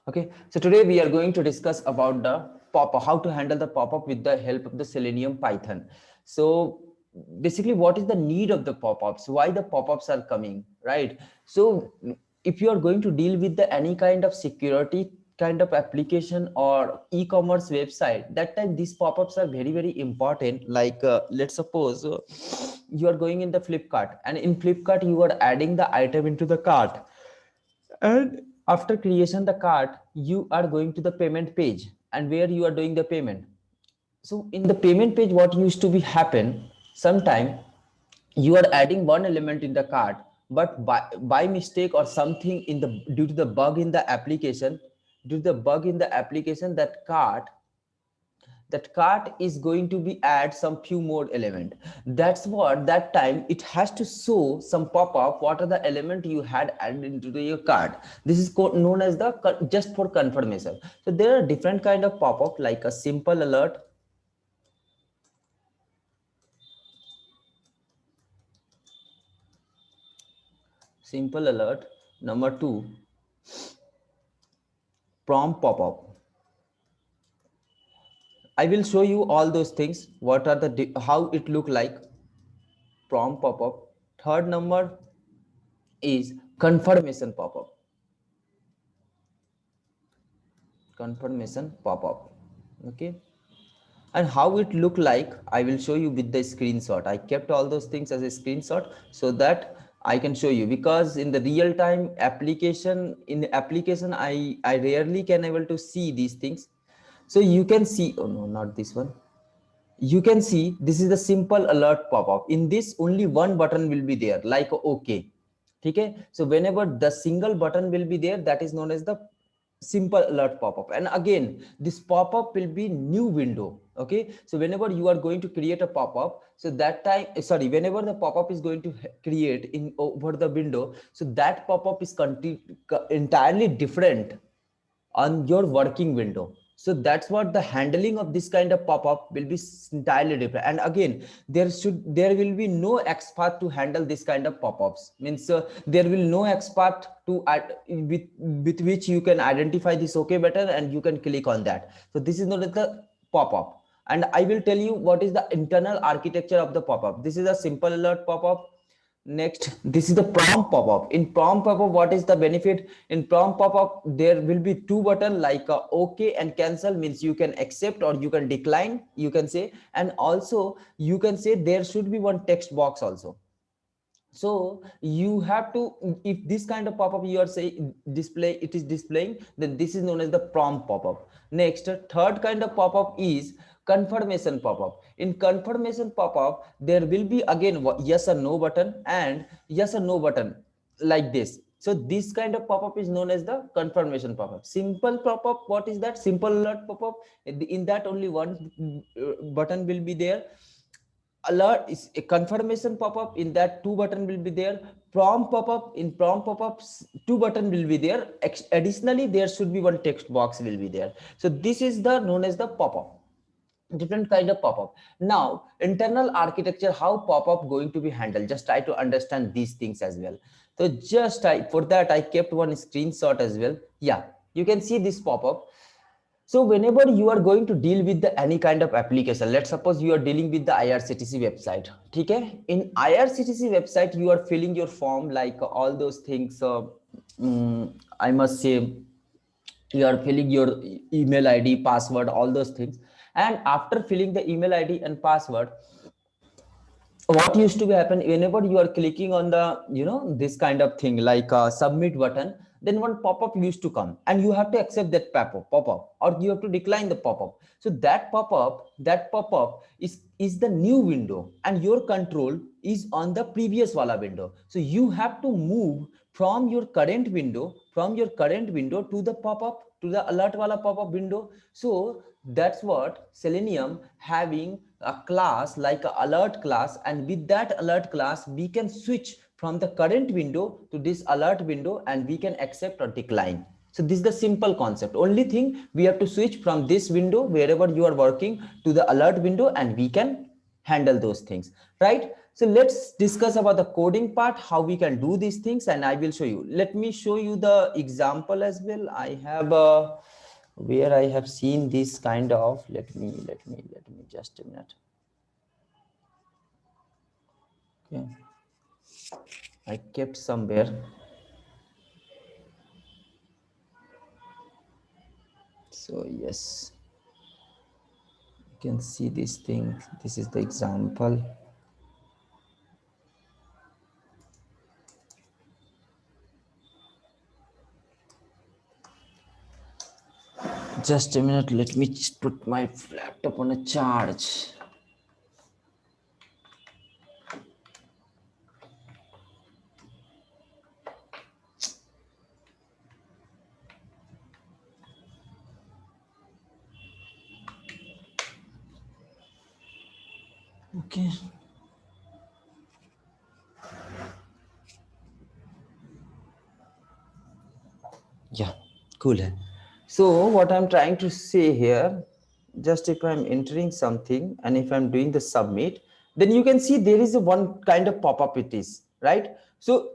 Okay, so today we are going to discuss about the pop-up, how to handle the pop-up with the help of the Selenium Python. So basically, what is the need of the pop-ups? Why the pop-ups are coming, right? So if you are going to deal with the any kind of security kind of application or e-commerce website, that time these pop-ups are very important. Like let's suppose you are going in the Flipkart, and in Flipkart you are adding the item into the cart, and after creation the cart you are going to the payment page, and where you are doing the payment. So in the payment page, what used to be happen, sometime you are adding one element in the cart, but by mistake or something in the due to the bug in the application, that cart is going to be add some few more element. That's what that time it has to show some pop-up what are the element you had added into your cart. This is known as the just for confirmation. So there are different kind of pop-up, like a simple alert. Number two, prompt pop-up. I will show you all those things, what are the how it look like. Prompt pop-up. Third number is confirmation pop-up. Confirmation pop-up. Okay, and how it look like I will show you with the screenshot. I kept all those things as a screenshot so that I can show you, because in the real time application, in application I rarely can able to see these things. So you can see, oh no, not this one. You can see this is the simple alert pop-up. In this only one button will be there, like okay. Okay, so whenever the single button will be there, that is known as the simple alert pop-up. And again, this pop-up will be new window. Okay, so whenever you are going to create a pop-up, so that time, sorry, whenever the pop-up is going to create in over the window, so that pop-up is entirely different on your working window. So that's what the handling of this kind of pop-up will be entirely different. And again, there will be no expert to handle this kind of pop-ups. Means there will no expert to add with which you can identify this okay button and you can click on that. So this is not the pop-up. And I will tell you what is the internal architecture of the pop-up. This is a simple alert pop-up. Next, this is the prompt pop-up. In prompt pop-up, what is the benefit? In prompt pop-up, there will be two buttons, like OK and cancel, means you can accept or you can decline, you can say. And also you can say there should be one text box also. So you have to, if this kind of pop-up you are saying display, it is displaying, then this is known as the prompt pop-up. Next, third kind of pop-up is confirmation pop-up. In confirmation pop-up, there will be again yes or no button and yes or no button, like this. So this kind of pop-up is known as the confirmation pop-up. Simple pop-up, what is that? Simple alert pop-up. In that only one button will be there. Alert is a confirmation pop-up, in that two button will be there. Prompt pop-up, in prompt pop-ups two button will be there. Additionally, there should be one text box will be there. So this is the known as the pop-up, different kind of pop-up. Now internal architecture, how pop-up going to be handled, just try to understand these things as well. So just for that I kept one screenshot as well. Yeah, you can see this pop-up. So whenever you are going to deal with the any kind of application, let's suppose you are dealing with the IRCTC website. Okay, in IRCTC website you are filling your form, like all those things. I must say, you are filling your email ID, password, all those things. And after filling the email ID and password, what used to happen, whenever you are clicking on the this kind of thing, like a submit button, then one pop-up used to come and you have to accept that pop-up, or you have to decline the pop-up. So that pop-up is the new window, and your control is on the previous wala window. So you have to move from your current window to the pop-up, to the alert wala pop-up window. So that's what Selenium having a class like a alert class, and with that alert class we can switch from the current window to this alert window, and we can accept or decline. So this is the simple concept. Only thing, we have to switch from this window wherever you are working to the alert window, and we can handle those things, right? So let's discuss about the coding part, how we can do these things, and I will show you. Let me show you the example as well. I have where I have seen this kind of, let me just a minute. Okay, I kept somewhere. So yes, you can see this thing. This is the example. Just a minute, let me put my laptop on a charge. Okay. Yeah, cool. So what I'm trying to say here, just if I'm entering something and if I'm doing the submit, then you can see there is a one kind of pop-up it is, right? So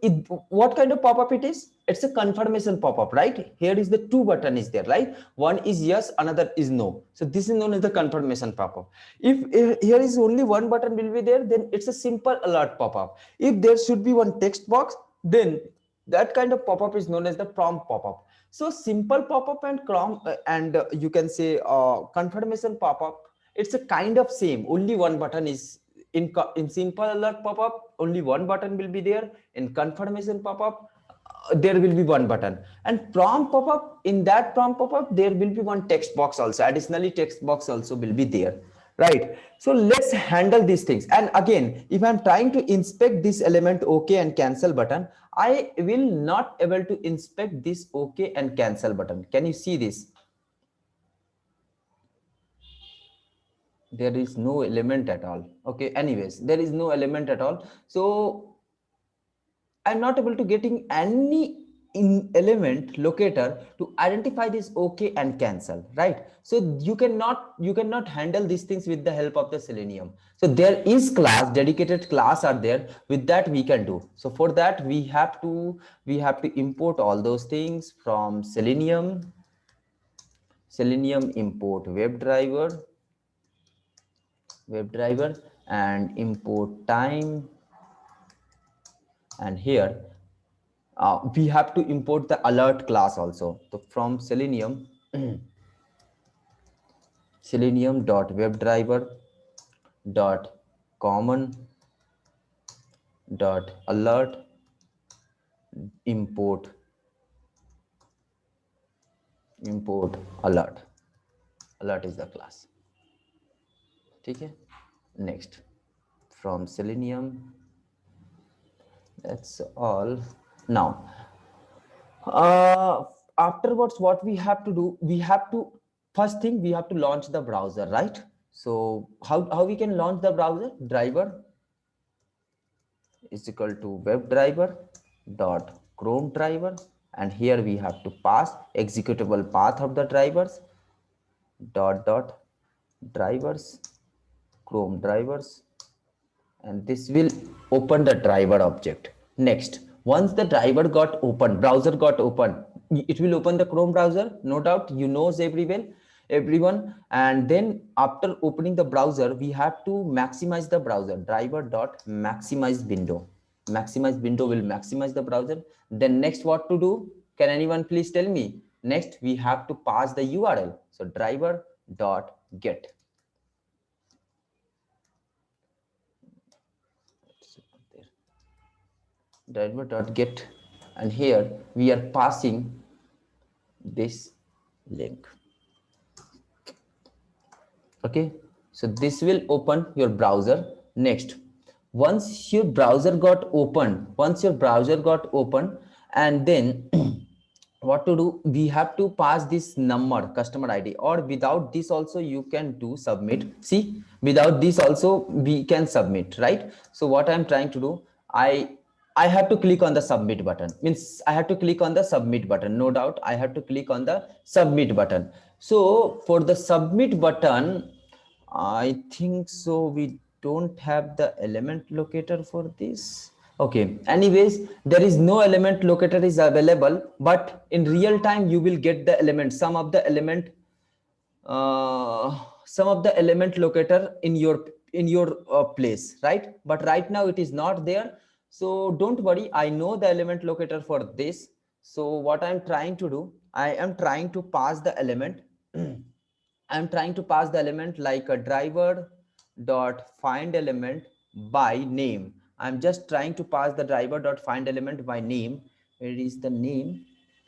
what kind of pop-up it is? It's a confirmation pop-up, right? Here is the two button is there, right? One is yes, another is no. So this is known as the confirmation pop-up. If here is only one button will be there, then it's a simple alert pop-up. If there should be one text box, then that kind of pop-up is known as the prompt pop-up. So simple pop-up and you can say confirmation pop-up, it's a kind of same, only one button is in simple alert pop-up, only one button will be there. In confirmation pop-up, there will be one button. And prompt pop-up, in that prompt pop-up there will be one text box also, additionally text box also will be there, right? So let's handle these things. And again, if I'm trying to inspect this element OK and cancel button, I will not able to inspect this OK and cancel button. Can you see this? There is no element at all. Okay, anyways, there is no element at all. So I'm not able to getting any element locator to identify this OK and cancel, right? So you cannot handle these things with the help of the Selenium. So there is dedicated class are there. With that we can do. So for that we have to import all those things from Selenium import WebDriver and import time, and here we have to import the alert class also. So from Selenium selenium.webdriver.common.alert import alert is the class. Okay, next from Selenium, that's all. Now afterwards what we have to do, first thing we have to launch the browser, right? So how we can launch the browser? Driver is equal to webdriver.chrome driver, and here we have to pass executable path of the drivers drivers chrome drivers, and this will open the driver object. Next, once the driver got open, browser got open, it will open the Chrome browser, no doubt, you knows everyone. And then after opening the browser, we have to maximize the browser. Driver.maximize window will maximize the browser. Then next, what to do? Can anyone please tell me? Next, we have to pass the URL. So driver.get. Driver.get, and here we are passing this link. Okay, so this will open your browser. Next, once your browser got open, and then what to do? We have to pass this number, customer ID, or without this also you can do submit. See, without this also we can submit, right? So what I'm trying to do, I have to click on the submit button. Means I have to click on the submit button. No doubt I have to click on the submit button. So for the submit button, I think so don't have the element locator for this. Okay, anyways, there is no element locator is available, but in real time you will get the element, some of the element locator in your place, right? But right now it is not there, so don't worry, I know the element locator for this. So what I'm trying to do, I am trying to pass the element I'm trying to pass the element like a driver dot find element by name. I'm just trying to pass the driver dot find element by name. Where is the name?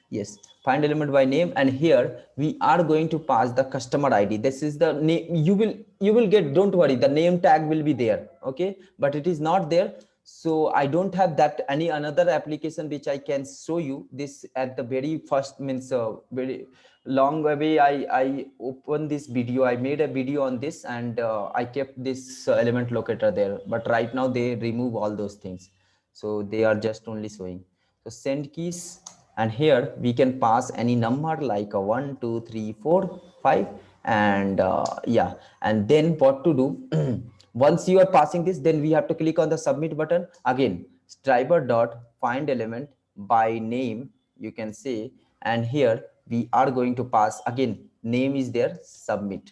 Yes, find element by name, and here we are going to pass the customer ID. This is the name. You will get, don't worry, the name tag will be there, okay, but it is not there. So I don't have that any another application which I can show you this at the very first, means very long away. I opened this video, I made a video on this, and I kept this element locator there, but right now they remove all those things, so they are just only showing. So send keys, and here we can pass any number like a 1 2 3 4 5, and yeah, and then what to do? Once you are passing this, then we have to click on the submit button again. Driver dot find element by name, you can say, and here we are going to pass again, name is there, submit,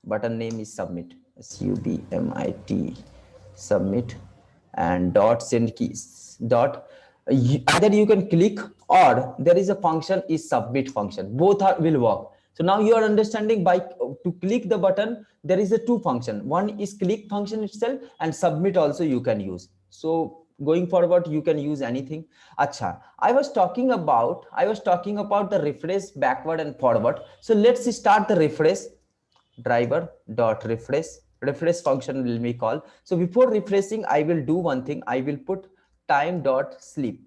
button name is submit, submit, submit, and dot send keys dot, either you can click, or there is a function is submit function, both are will work. So now you are understanding, by to click the button there is a two function, one is click function itself, and submit also you can use. So going forward you can use anything. Acha, I was talking about the refresh backward and forward. So let's start the refresh. Driver dot refresh function will be called. So before refreshing, I will do one thing, I will put time dot sleep,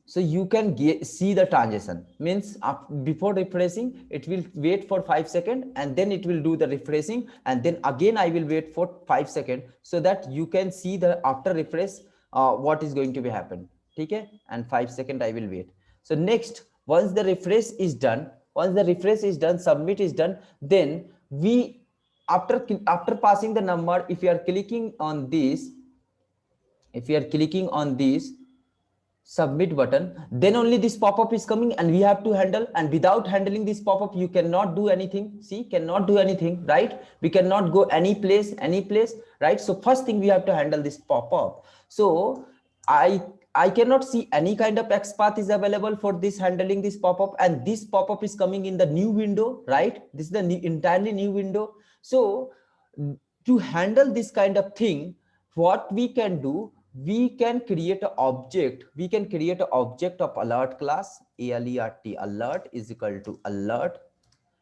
so you can see the transition, means before refreshing it will wait for 5 seconds, and then it will do the refreshing, and then again I will wait for 5 seconds, so that you can see the after refresh what is going to be happen. Okay, and 5 seconds I will wait. So next, once the refresh is done, submit is done, then we, after passing the number, if you are clicking on this, submit button, then only this pop-up is coming and we have to handle, and without handling this pop-up you cannot do anything. See, cannot do anything, right? We cannot go any place, right? So first thing we have to handle this pop-up. So I cannot see any kind of XPath is available for this handling this pop-up, and this pop-up is coming in the new window, right? This is the entirely new window. So to handle this kind of thing, what we can do, we can create an object. We can create an object of alert class, alert, alert is equal to alert,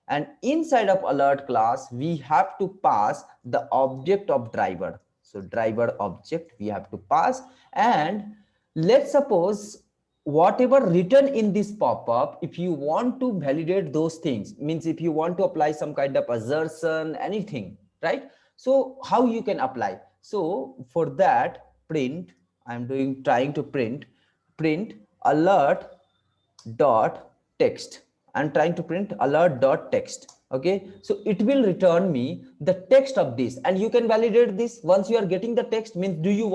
and inside of alert class we have to pass the object of driver. So driver object we have to pass, and let's suppose whatever written in this pop-up, if you want to validate those things, means if you want to apply some kind of assertion, anything, right? So how you can apply? So for that, print, I'm trying to print alert dot text. I'm trying to print alert dot text. Okay, so it will return me the text of this, and you can validate this once you are getting the text. Means do you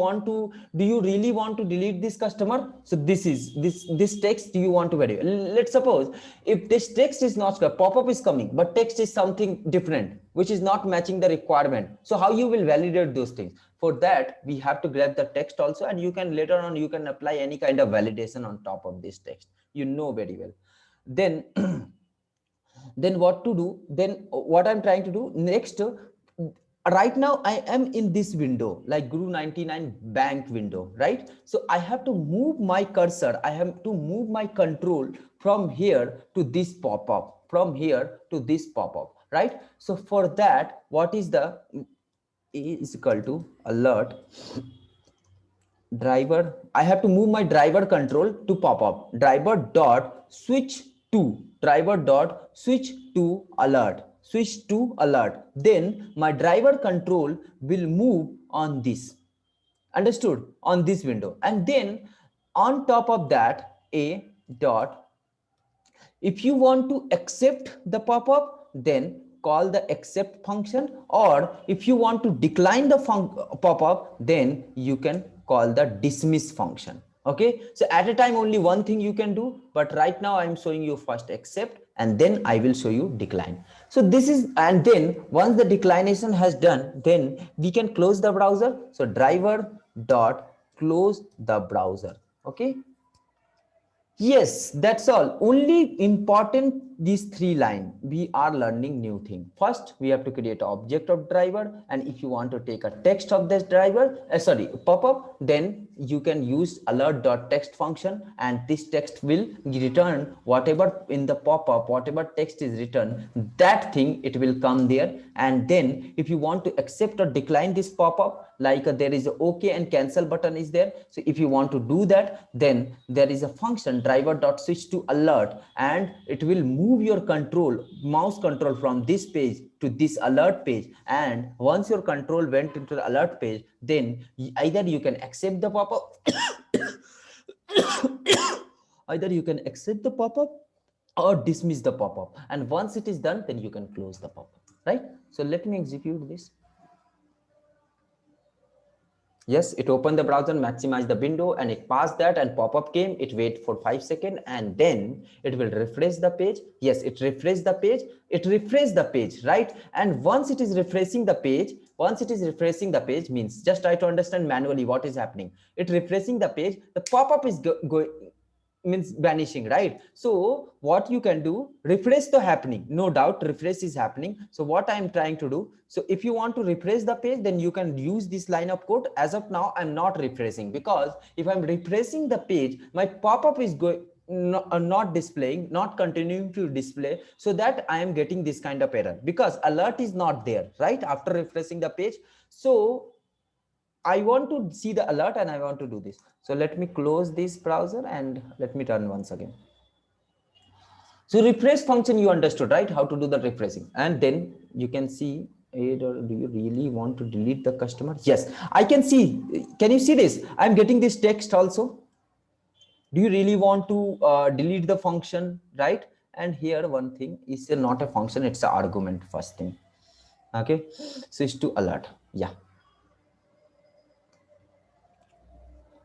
really want to delete this customer? So this text do you want to validate? Let's suppose if this text is not, pop-up is coming but text is something different which is not matching the requirement. So how you will validate those things? For that we have to grab the text also, and you can later on you can apply any kind of validation on top of this text, you know very well. Then then what to do? Then what I'm trying to do next, right now I am in this window, like Guru 99 bank window, right? So I have to move my cursor, I have to move my control from here to this pop-up, right? So for that, what is the is equal to alert driver, I have to move my driver control to pop-up, driver dot switch to alert, then my driver control will move on this, understood, on this window. And then on top of that, a dot, if you want to accept the pop-up, then call the accept function, or if you want to decline the pop-up, then you can call the dismiss function. Okay, so at a time only one thing you can do, but right now I'm showing you first accept and then I will show you decline. So this is, and then once the declination has done, then we can close the browser. So driver dot close the browser. Okay, yes, that's all. Only important these three lines. We are learning new thing. First, we have to create an object of driver, and if you want to take a text of this driver, sorry, pop-up, then you can use alert.text function, and this text will return whatever in the pop-up, whatever text is written, that thing it will come there. And then if you want to accept or decline this pop-up, like there is a OK and cancel button is there. So if you want to do that, then there is a function driver.switch to alert, and it will move your control, mouse control, from this page to this alert page. And once your control went into the alert page, then either you can accept the pop-up either you can accept the pop-up or dismiss the pop-up, and once it is done, then you can close the pop-up, right? So let me execute this. Yes, it opened the browser, maximize the window, and it passed that, and pop-up came. It wait for 5 seconds, and then it will refresh the page. Yes, it refreshed the page. It refreshed the page, right? And once it is refreshing the page, means just try to understand manually what is happening. It refreshing the page, the pop-up is going, means vanishing, right? So what you can do, refresh the happening, no doubt refresh is happening. So what I'm trying to do, so if you want to refresh the page, then you can use this line of code. As of now, I'm not refreshing, because if I'm refreshing the page, my pop-up is going not displaying, not continuing to display, so that I am getting this kind of error because alert is not there, right, after refreshing the page. So I want to see the alert and I want to do this. So let me close this browser and let me run once again. So refresh function you understood, right? How to do the refreshing. And then you can see, or do you really want to delete the customer? Yes, I can see. Can you see this? I'm getting this text also. Do you really want to delete the function, right? And here one thing is not a function, it's an argument, first thing. Okay, switch to alert. Yeah.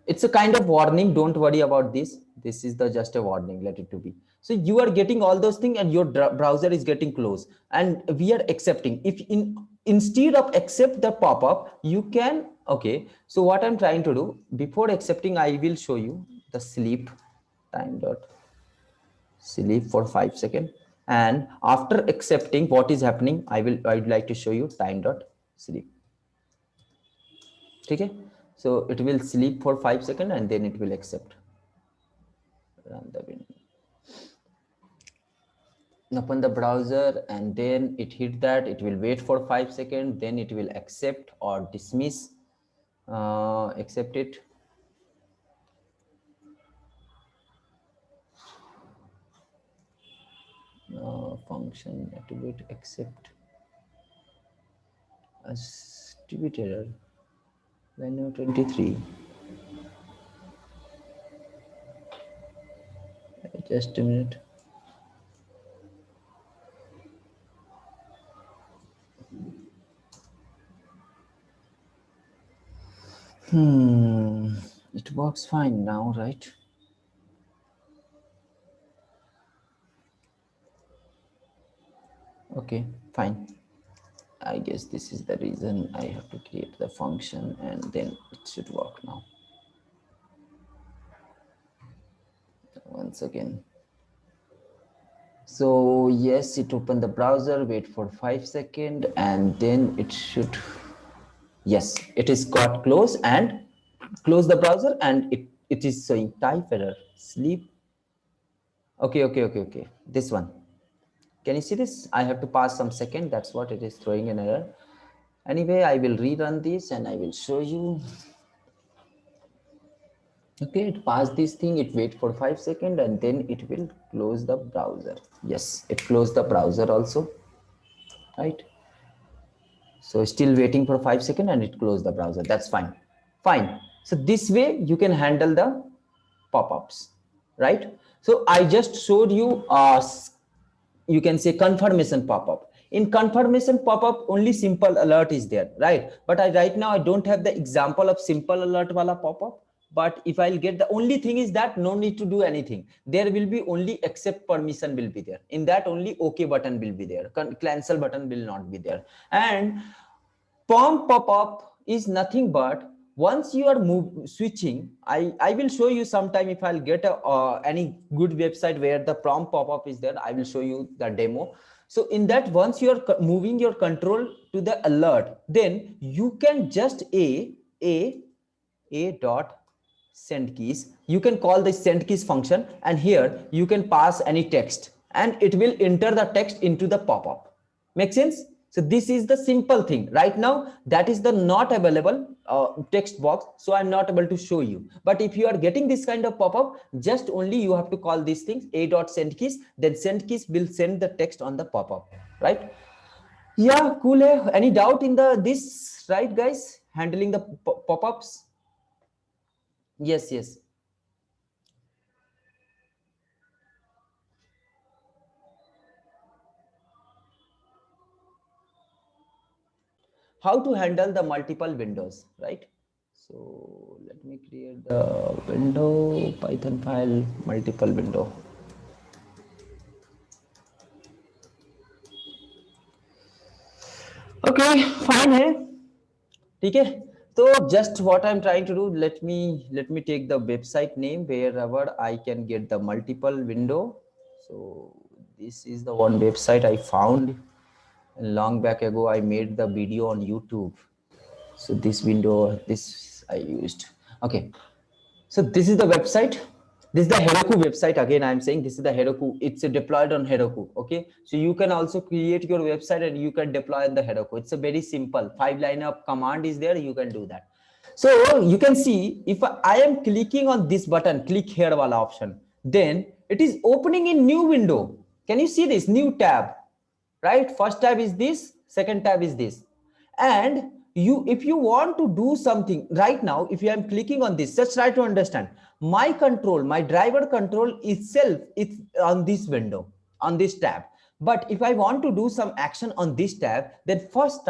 It's a kind of warning. Don't worry about this. This is the just a warning. Let it to be. So you are getting all those things, and your browser is getting closed, and we are accepting. If instead of accept the pop-up, you can. Okay. So what I'm trying to do, before accepting, I will show you the sleep time dot sleep for 5 seconds, and after accepting, what is happening, I'd like to show you time dot sleep. Okay. So it will sleep for 5 seconds and then it will accept. Run the window. Open the browser and then it hit that. It will wait for 5 seconds. Then it will accept or dismiss. Accept it. Function attribute accept. Attribute error. Menu 23. Just a minute. It works fine now, right? Okay, fine. I guess this is the reason I have to create the function, and then it should work now. Once again. So yes, it opened the browser, wait for 5 seconds, and then it should, yes, it is got close and close the browser, and it is saying type error, sleep. Okay. This one. Can you see this? I have to pass some second. That's what it is throwing an error. Anyway, I will rerun this and I will show you. Okay, it passed this thing, it wait for 5 seconds and then it will close the browser. Yes, it closed the browser also, right? So still waiting for 5 seconds and it closed the browser. That's fine. Fine. So this way you can handle the pop-ups, right? So I just showed you, you can say confirmation pop-up. In confirmation pop-up, only simple alert is there, right? But right now I don't have the example of simple alert wala pop-up. But if I'll get, the only thing is that no need to do anything. There will be only accept permission will be there. In that only OK button will be there. Cancel button will not be there. And POM pop-up is nothing but once you are switching, I will show you sometime if I'll get any good website where the POM pop-up is there, I will show you the demo. So in that, once you are moving your control to the alert, then you can just a dot send keys. You can call the send keys function, and here you can pass any text and it will enter the text into the pop-up. Make sense? So this is the simple thing. Right now that is the not available text box, so I'm not able to show you. But if you are getting this kind of pop-up, just only you have to call these things a dot send keys, then send keys will send the text on the pop-up, right? Yeah, cool. Any doubt in the this, right guys, handling the pop-ups? Yes. How to handle the multiple windows, right? So let me create the window, Python file, multiple window. Okay, fine है, ठीक है. So just what I'm trying to do, let me take the website name wherever I can get the multiple window. So this is the one website I found long back ago. I made the video on YouTube. So this window, this I used. Okay, so this is the website. This is the Heroku website. Again, I'm saying this is the Heroku. It's deployed on Heroku. Okay, so you can also create your website and you can deploy in the Heroku. It's a very simple 5-line of command is there. You can do that. So you can see if I am clicking on this button, click here wala option, then it is opening in new window. Can you see this new tab? Right? First tab is this, second tab is this. And you, if you want to do something right now, if you am clicking on this, just try to understand my control, my driver control itself, it's on this window, on this tab. But if I want to do some action on this tab, then first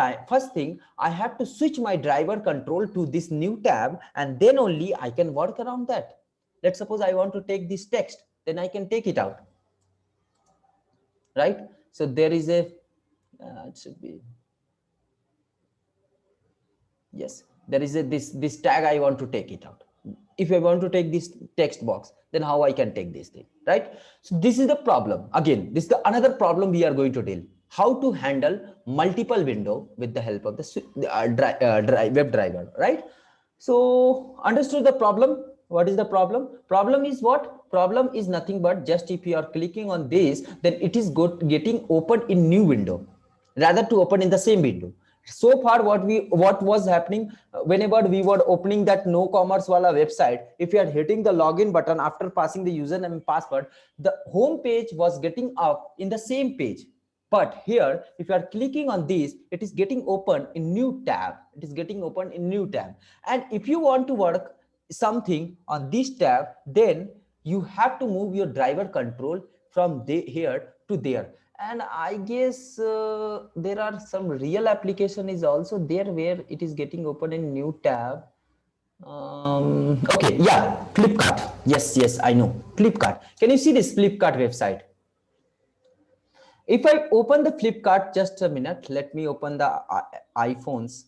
thing I have to switch my driver control to this new tab, and then only I can work around that. Let's suppose I want to take this text, then I can take it out, right? So there is a it should be, yes, there is a this tag, I want to take it out. If I want to take this text box, then how I can take this thing, right? So this is the problem. Again, this is the another problem we are going to deal. How to handle multiple window with the help of the web driver, right? So understood the problem. What is the problem? Problem is what? Problem is nothing but just if you are clicking on this, then it is getting open in new window rather to open in the same window. So far what was happening, whenever we were opening that no commerce wala website, if you are hitting the login button after passing the username and password, the home page was getting up in the same page. But here, if you are clicking on this, it is getting open in new tab. It is getting open in new tab. And if you want to work something on this tab, then you have to move your driver control from here to there. And I guess there are some real application is also there where it is getting open in new tab. Okay, yeah, Flipkart. Yes, I know Flipkart. Can you see this Flipkart website? If I open the Flipkart, just a minute, let me open the iPhones.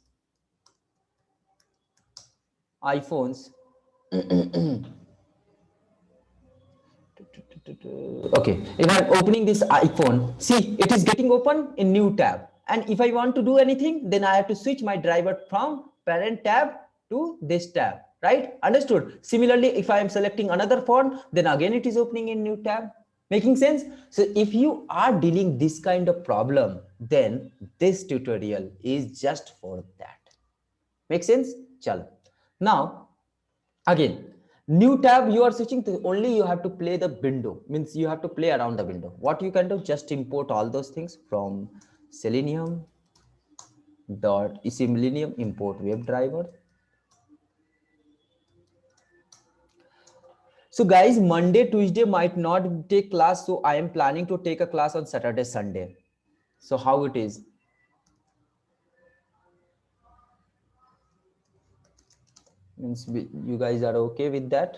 Okay, if I'm opening this iPhone, see, it is getting open in new tab. And if I want to do anything, then I have to switch my driver from parent tab to this tab, right? Understood? Similarly, if I am selecting another font, then again it is opening in new tab. Making sense? So if you are dealing this kind of problem, then this tutorial is just for that. Make sense? Chalo. Now, again, new tab you are switching to, only you have to play the window, means you have to play around the window. What you can do, just import all those things from Selenium import WebDriver. So guys, Monday, Tuesday might not take class, so I am planning to take a class on Saturday, Sunday. So how it is? Means you guys are okay with that?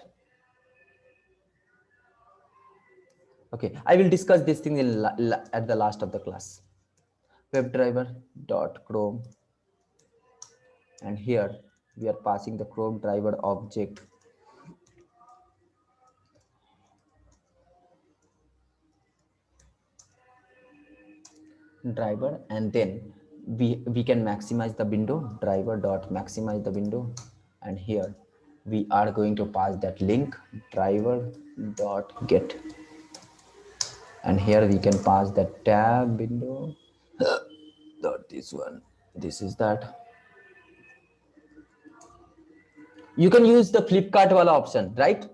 Okay, I will discuss this thing in at the last of the class. WebDriver.Chrome, and here we are passing the Chrome driver object. Driver, and then we can maximize the window, driver dot maximize the window, and here we are going to pass that link, driver dot get, and here we can pass the tab window dot this one. This is that. You can use the Flipkart wala option, right?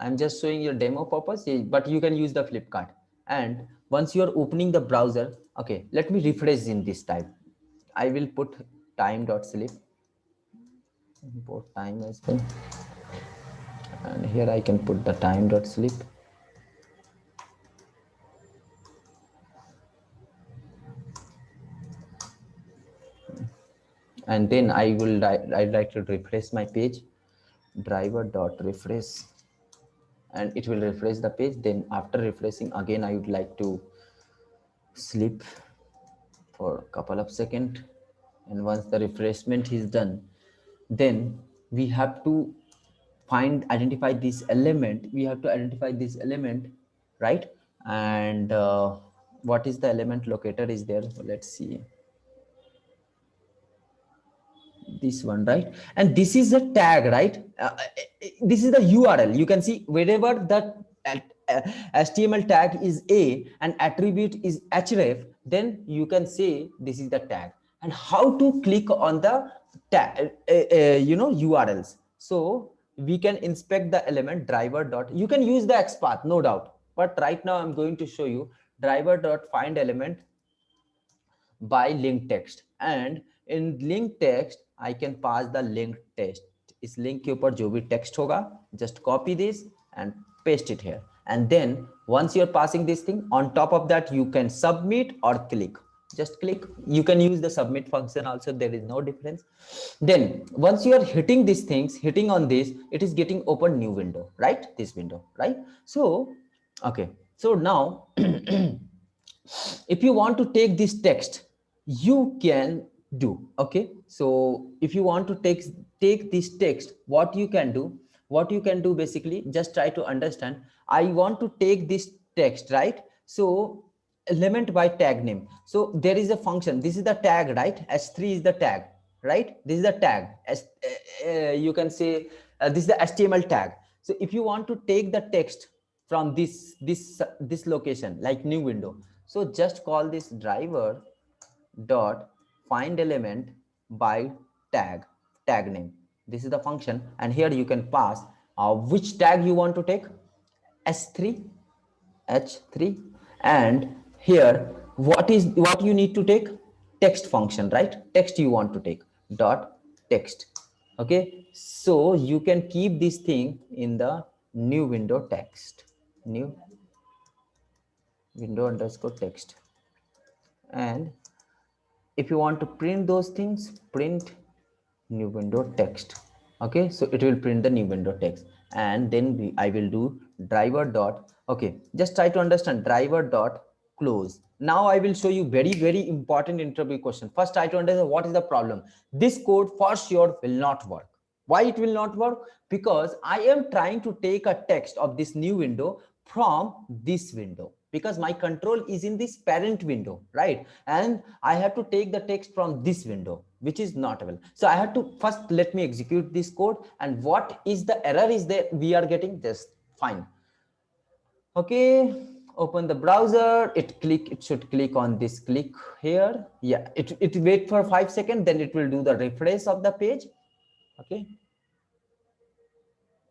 I'm just showing your demo purpose, but you can use the Flipkart. And once you are opening the browser, okay, let me refresh in this time. I will put time.sleep, import time as well, and here I can put the time.sleep. And then I'd like to refresh my page, driver.refresh, and it will refresh the page. Then after refreshing again, I would like to sleep for a couple of seconds, and once the refreshment is done, then we have to identify this element. We have to identify this element, right? And what is the element locator is there? Let's see, this one, right? And this is a tag, right? This is the URL. You can see wherever the HTML tag is a and attribute is href, then you can say this is the tag. And how to click on the tag, URLs. So we can inspect the element driver dot. You can use the XPath, no doubt, but right now I'm going to show you driver dot find element by link text, and in link text I can pass the link text. इस link के ऊपर जो भी text होगा, just copy this and paste it here, and then once you're passing this thing, on top of that you can submit or click. Just click. You can use the submit function also, there is no difference. Then once you are hitting these things, hitting on this, it is getting open new window, right? This window, right? So okay, so now if you want to take this text, you can do. Okay, so if you want to take this text, what you can do basically, just try to understand. I want to take this text, right? So element by tag name. So there is a function, this is the tag, right? S3 is the tag, right? This is the tag. You can say this is the HTML tag. So if you want to take the text from this location, like new window, so just call this driver dot find element by tag name. This is the function, and here you can pass which tag you want to take, S3, H3, and here what you need to take, text function, right? Text you want to take, dot text. Okay, so you can keep this thing in the new window text, new window underscore text. And if you want to print those things, print new window text. Okay, so it will print the new window text, and then I will do driver dot. Okay, just try to understand driver dot close. Now I will show you very important interview question. First, try to understand what is the problem. This code for sure will not work. Why it will not work? Because I am trying to take a text of this new window from this window, because my control is in this parent window, right? And I have to take the text from this window, which is not available. So I have to first, let me execute this code, and what is the error is that we are getting just fine. Okay, open the browser, it should click on this click here. Yeah, it wait for 5 seconds, then it will do the refresh of the page. Okay,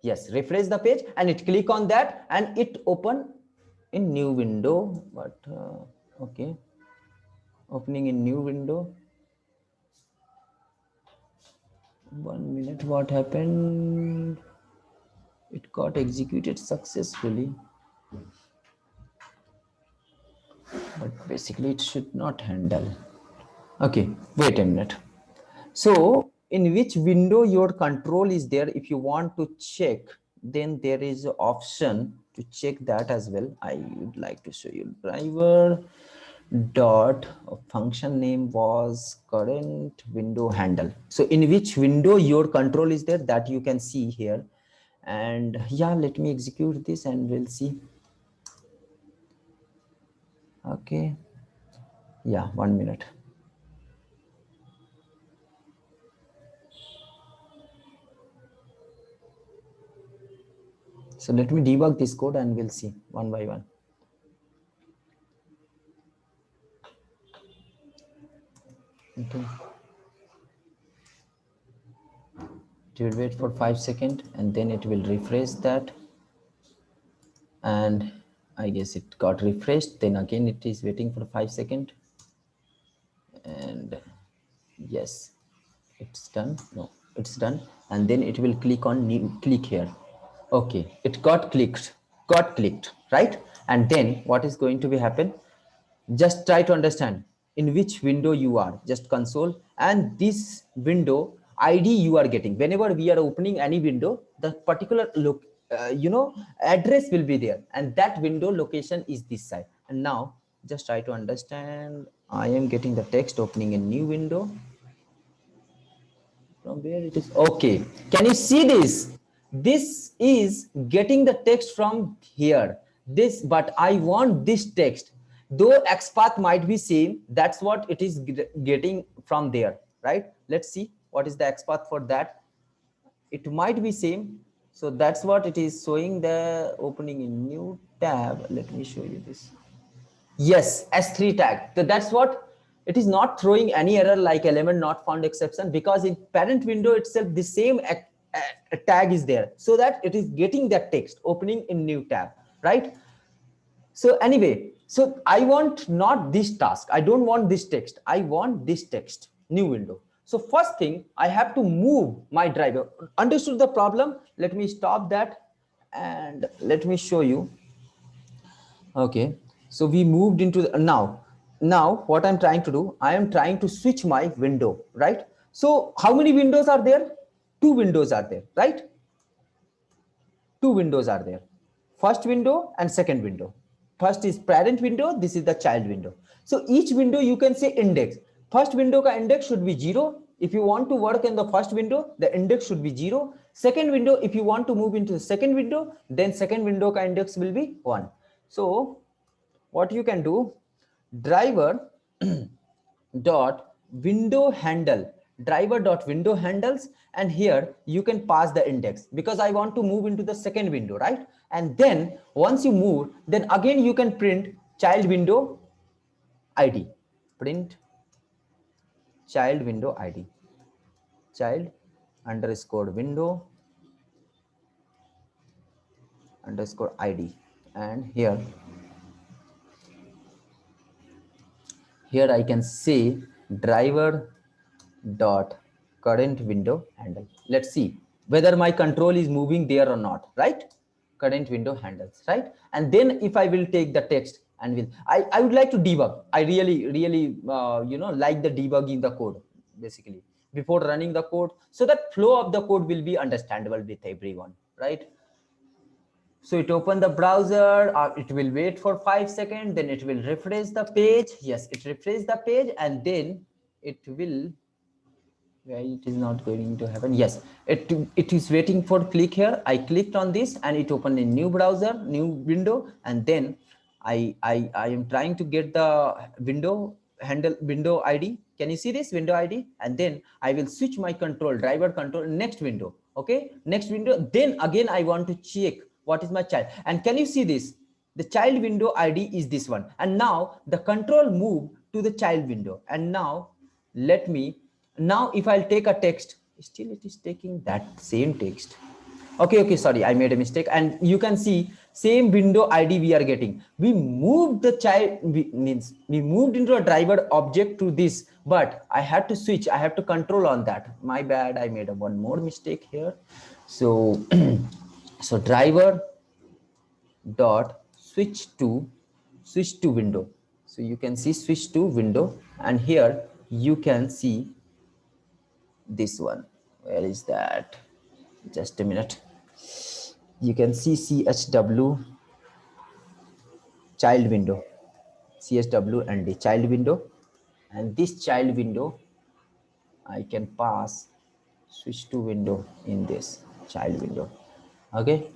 yes, refresh the page, and it click on that, and it open in new window. But okay, opening in new window. 1 minute, what happened? It got executed successfully. but basically it should not handle. Okay, wait a minute. So in which window your control is there, if you want to check, then there is an option to check that as well. I would like to show you driver dot function name was current window handle. So in which window your control is there, that you can see here. And yeah, let me execute this and we'll see. Okay, yeah, 1 minute. So let me debug this code and we'll see one by one. Okay. It will wait for 5 seconds and then it will refresh that. And I guess it got refreshed. Then again, it is waiting for 5 seconds. And yes, it's done. No, it's done. And then it will click on new, click here. Okay, it got clicked, right? And then what is going to be happen? Just try to understand in which window you are, just console, and this window ID you are getting. Whenever we are opening any window, the particular look, address will be there, and that window location is this side. And now just try to understand. I am getting the text, opening a new window. From where it is? Okay, can you see this? This is getting the text from here, this, but I want this text, though XPath might be same, that's what it is getting from there, right? Let's see what is the XPath for that. It might be same, so that's what it is showing. The opening in new tab, let me show you this. Yes, S3 tag. So that's what it is, not throwing any error like element not found exception, because in parent window itself the same tag is there, so that it is getting that text opening in new tab, right? So anyway, so I want not this task, I don't want this text, I want this text, new window. So first thing, I have to move my driver. Understood the problem? Let me stop that and let me show you. Okay, so we moved into the, now what I'm trying to do, I am trying to switch my window, right? So how many windows are there? Two windows are there, right? Two windows are there, first window and second window. First is parent window, this is the child window. So each window you can say index. First window ka index should be 0. If you want to work in the first window, the index should be 0. Second window, if you want to move into the second window, then second window ka index will be 1. So what you can do, driver dot window handle, driver dot window handles, and here you can pass the index, because I want to move into the second window, right? And then once you move, then again you can print child window ID, print child window ID, child underscore window underscore ID. And here I can say driver dot current window handle. Let's see whether my control is moving there or not, right? Current window handles, right? And then if I will take the text and will, I would like to debug. I really like the debugging the code basically before running the code, so that flow of the code will be understandable with everyone, right? So it opened the browser, it will wait for 5 seconds, then it will refresh the page. Yes, it refreshed the page, and then it will, why it is not going to happen? Yes, it is waiting for click here. I clicked on this and it opened a new browser, new window, and then I am trying to get the window handle, window ID. Can you see this window ID? And then I will switch my control, driver control, next window. Okay, next window. Then again I want to check what is my child. And can you see this? The child window ID is this one. And now the control move to the child window. And now let me, now if I'll take a text, still it is taking that same text. Okay, sorry, I made a mistake. And you can see same window ID we are getting. We moved the child, we moved into a driver object to this, but I had to switch, I have to control on that. My bad, I made one more mistake here. So so driver dot switch to window. So you can see switch to window, and here you can see this one. Where is that? Just a minute. You can see CHW child window, CHW and the child window, and this child window I can pass switch to window in this child window. Okay,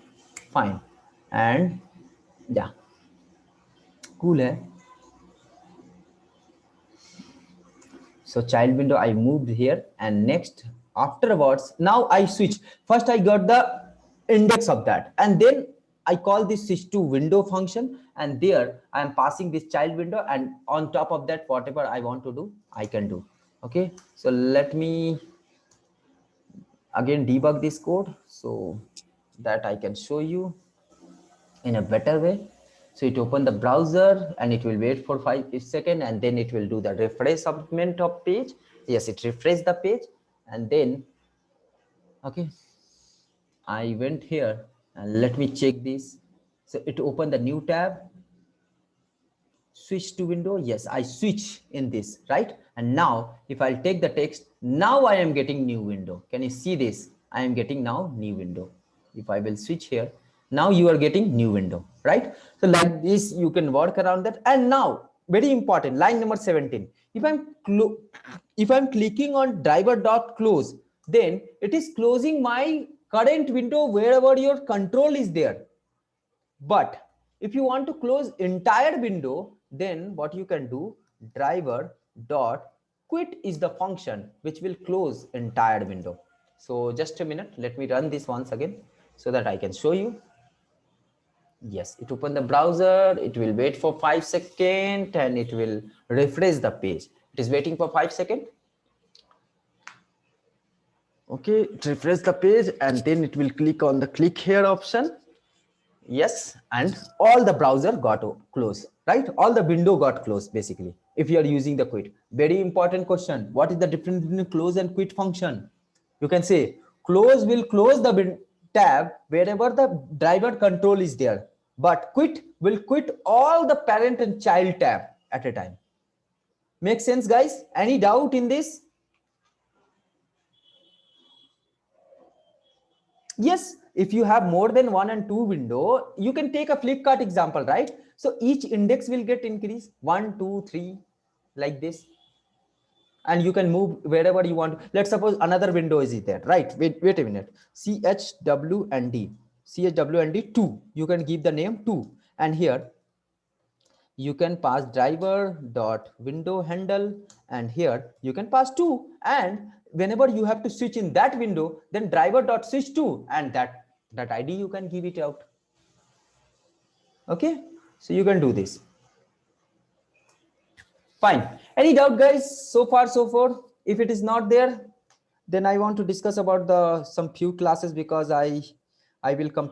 fine. And yeah, cool hai. So child window I moved here, and next afterwards now I switch. First I got the index of that, and then I call this switch to window function, and there I am passing this child window, and on top of that whatever I want to do I can do. Okay, so let me again debug this code so that I can show you in a better way. So it open the browser and it will wait for 5 seconds, and then it will do the refreshment of page. Yes, it refresh the page, and then okay, I went here and let me check this. So it opened the new tab, switch to window. Yes, I switch in this, right? And now if I'll take the text, now I am getting new window. Can you see this? I am getting now new window. If I will switch here, now you are getting new window, right? So like this you can work around that. And now very important, line number 17. If I'm clicking on driver.close, then it is closing my current window wherever your control is there. But if you want to close entire window, then what you can do, driver dot quit is the function which will close entire window. So just a minute, let me run this once again so that I can show you. Yes, it opened the browser, it will wait for 5 seconds and it will refresh the page. It is waiting for 5 seconds. Okay, refresh the page, and then it will click on the click here option. Yes, and all the browser got closed, right? All the window got closed basically if you are using the quit. Very important question, what is the difference between close and quit function? You can say close will close the tab wherever the driver control is there, but quit will quit all the parent and child tab at a time. Make sense, guys? Any doubt in this? Yes, if you have more than 1 and 2 window, you can take a Flipkart example, right? So each index will get increased 1, 2, 3 like this, and you can move wherever you want. Let's suppose another window is there, right? Wait a minute. CHWND 2. You can give the name 2, and here you can pass driver dot window handle, and here you can pass 2, and whenever you have to switch in that window, then driver dot switch to, and that ID you can give it out. Okay, so you can do this. Fine. Any doubt, guys? So far so far. If it is not there, then I want to discuss about the some few classes, because I will complete